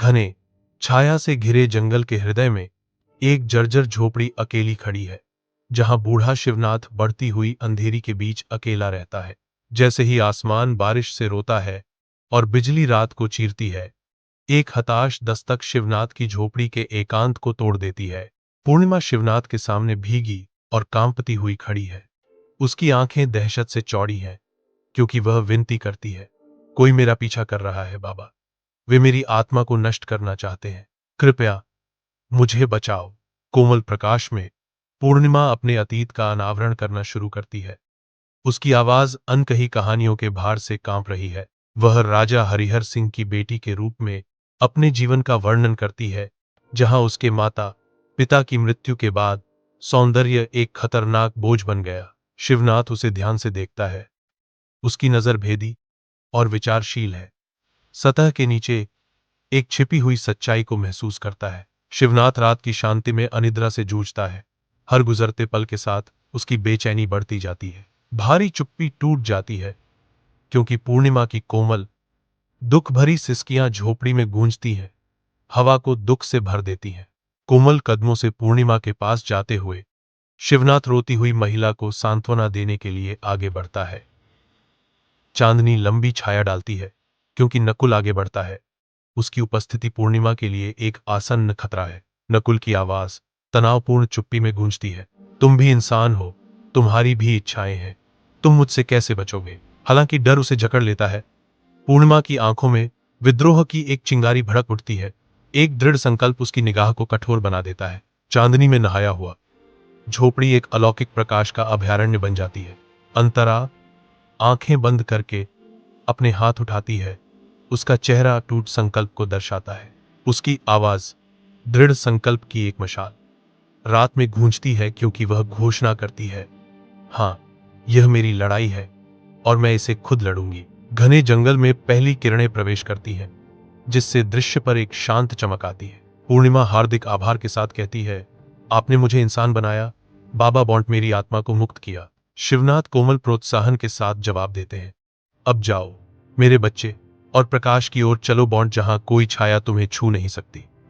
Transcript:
घने छाया से घिरे जंगल के हृदय में एक जर्जर झोपड़ी अकेली खड़ी है, जहां बूढ़ा शिवनाथ बढ़ती हुई अंधेरी के बीच अकेला रहता है। जैसे ही आसमान बारिश से रोता है और बिजली रात को चीरती है, एक हताश दस्तक शिवनाथ की झोपड़ी के एकांत को तोड़ देती है। पूर्णिमा शिवनाथ के सामने भीगी और कांपती हुई खड़ी है। उसकी आंखें दहशत से चौड़ी हैं, क्योंकि वह विनती करती है, कोई मेरा पीछा कर रहा है बाबा। वे मेरी आत्मा को नष्ट करना चाहते हैं, कृपया मुझे बचाओ। कोमल प्रकाश में पूर्णिमा अपने अतीत का अनावरण करना शुरू करती है। उसकी आवाज अनकही कहानियों के भार से कांप रही है। वह राजा हरिहर सिंह की बेटी के रूप में अपने जीवन का वर्णन करती है, जहां उसके माता पिता की मृत्यु के बाद सौंदर्य एक खतरनाक बोझ बन गया। शिवनाथ उसे ध्यान से देखता है। उसकी नजर भेदी और विचारशील है। सतह के नीचे एक छिपी हुई सच्चाई को महसूस करता है। शिवनाथ रात की शांति में अनिद्रा से जूझता है। हर गुजरते पल के साथ उसकी बेचैनी बढ़ती जाती है। भारी चुप्पी टूट जाती है, क्योंकि पूर्णिमा की कोमल दुख भरी सिसकियां झोपड़ी में गूंजती हैं, हवा को दुख से भर देती हैं। कोमल कदमों से पूर्णिमा के पास जाते हुए शिवनाथ रोती हुई महिला को सांत्वना देने के लिए आगे बढ़ता है। चांदनी लंबी छाया डालती है, क्योंकि नकुल आगे बढ़ता है। उसकी उपस्थिति पूर्णिमा के लिए एक आसन्न खतरा है। नकुल की आवाज तनावपूर्ण चुप्पी में गूंजती है, तुम भी इंसान हो, तुम्हारी भी इच्छाएं हैं, तुम मुझसे कैसे बचोगे। हालांकि डर उसे जकड़ लेता है। पूर्णिमा की आंखों में विद्रोह की एक चिंगारी भड़क उठती है। एक दृढ़ संकल्प उसकी निगाह को कठोर बना देता है। चांदनी में नहाया हुआ झोपड़ी एक अलौकिक प्रकाश का अभयारण्य बन जाती है। अंतरा आंखें बंद करके अपने हाथ उठाती है। उसका चेहरा टूट संकल्प को दर्शाता है। उसकी आवाज दृढ़ संकल्प की एक मशाल रात में गूंजती है, क्योंकि वह घोषणा करती है, हाँ, यह मेरी लड़ाई है और मैं इसे खुद लड़ूंगी। घने जंगल में पहली किरणें प्रवेश करती हैं, जिससे दृश्य पर एक शांत चमक आती है। पूर्णिमा हार्दिक आभार के साथ कहती है, आपने मुझे इंसान बनाया, बाबा बॉन्ट मेरी आत्मा को मुक्त किया। शिवनाथ कोमल प्रोत्साहन के साथ जवाब देते हैं, अब जाओ मेरे बच्चे, और प्रकाश की ओर चलो बॉन्ट, जहां कोई छाया तुम्हें छू नहीं सकती।